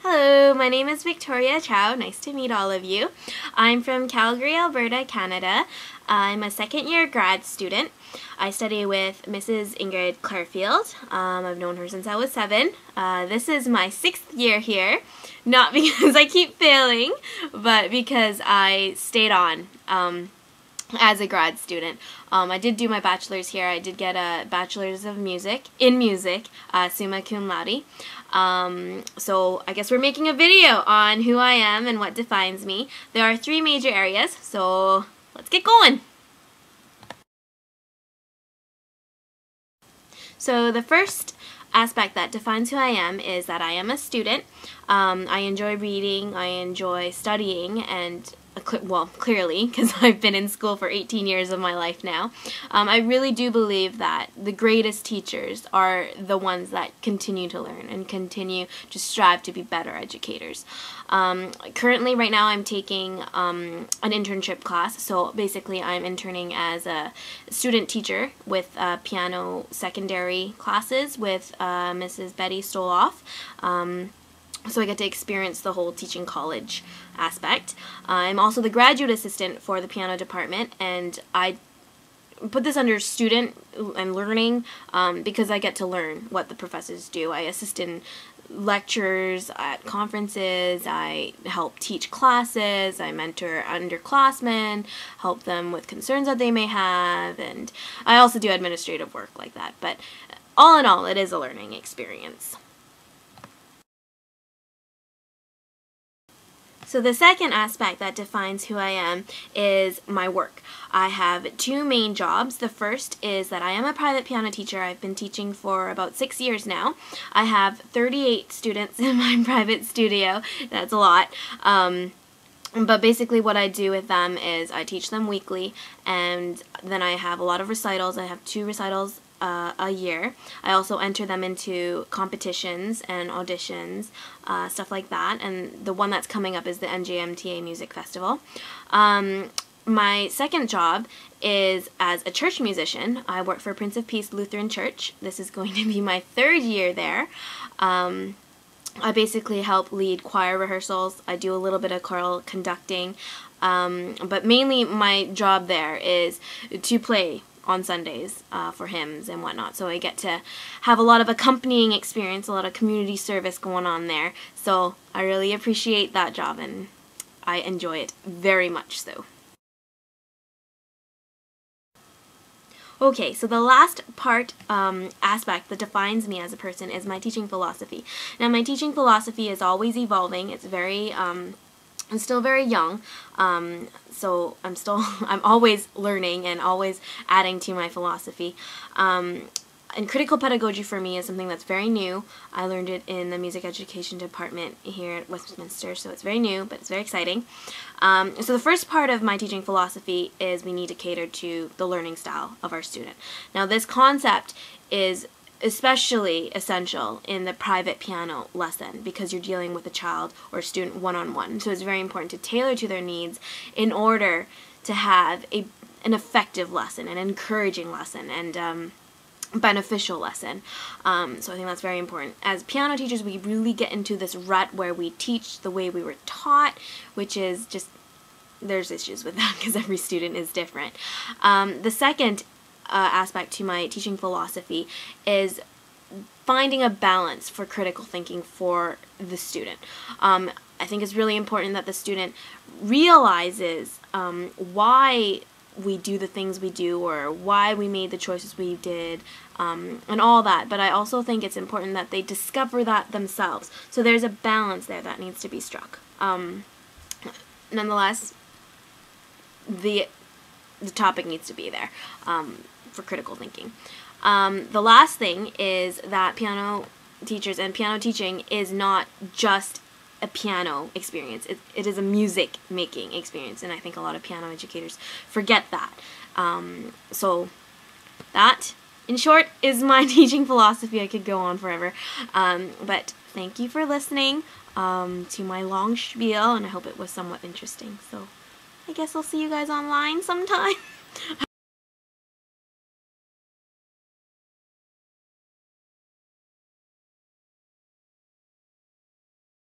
Hello, my name is Victoria Chow. Nice to meet all of you. I'm from Calgary, Alberta, Canada. I'm a second-year grad student. I study with Mrs. Ingrid Clarfield. I've known her since I was 7. This is my 6th year here, not because I keep failing, but because I stayed on as a grad student. I did do my bachelor's here. I did get a bachelor's of music, summa cum laude. So I guess we're making a video on who I am and what defines me. There are 3 major areas, so let's get going. So the first aspect that defines who I am is that I am a student. I enjoy reading, I enjoy studying, and well, clearly, because I've been in school for 18 years of my life now. I really do believe that the greatest teachers are the ones that continue to learn and continue to strive to be better educators. Currently, right now, I'm taking an internship class. So basically, I'm interning as a student teacher with piano secondary classes with Mrs. Betty Stoloff. So I get to experience the whole teaching college aspect. I'm also the graduate assistant for the piano department, and I put this under student and learning because I get to learn what the professors do. I assist in lectures at conferences, I help teach classes, I mentor underclassmen, help them with concerns that they may have, and I also do administrative work like that. But all in all, it is a learning experience. So the second aspect that defines who I am is my work. I have 2 main jobs. The first is that I am a private piano teacher. I've been teaching for about 6 years now. I have 38 students in my private studio. That's a lot. But basically what I do with them is I teach them weekly, and then I have a lot of recitals. I have 2 recitals a year. I also enter them into competitions and auditions, stuff like that, and the one that's coming up is the NJMTA Music Festival. My second job is as a church musician. I work for Prince of Peace Lutheran Church. This is going to be my 3rd year there. I basically help lead choir rehearsals. I do a little bit of choral conducting, but mainly my job there is to play on Sundays for hymns and whatnot. So I get to have a lot of accompanying experience, a lot of community service going on there. So I really appreciate that job, and I enjoy it very much so. Okay, so the last part, aspect that defines me as a person is my teaching philosophy. Now, my teaching philosophy is always evolving. It's very, I'm still very young, so I'm always learning and always adding to my philosophy. And critical pedagogy for me is something that's very new. I learned it in the music education department here at Westminster, so it's very new, but it's very exciting. So the first part of my teaching philosophy is we need to cater to the learning style of our student. Now, this concept is especially essential in the private piano lesson because you're dealing with a child or student one-on-one. So it's very important to tailor to their needs in order to have an effective lesson, an encouraging lesson, and beneficial lesson. So I think that's very important. As piano teachers, we really get into this rut where we teach the way we were taught, which is just, there's issues with that because every student is different. The second aspect to my teaching philosophy is finding a balance for critical thinking for the student. I think it's really important that the student realizes why we do the things we do or why we made the choices we did, and all that. But I also think it's important that they discover that themselves. So there's a balance there that needs to be struck. Nonetheless, the topic needs to be there for critical thinking. The last thing is that piano teachers and piano teaching is not just a piano experience. It is a music making experience, and I think a lot of piano educators forget that. So that, in short, is my teaching philosophy. I could go on forever, but thank you for listening to my long spiel, and I hope it was somewhat interesting. So I guess I'll see you guys online sometime.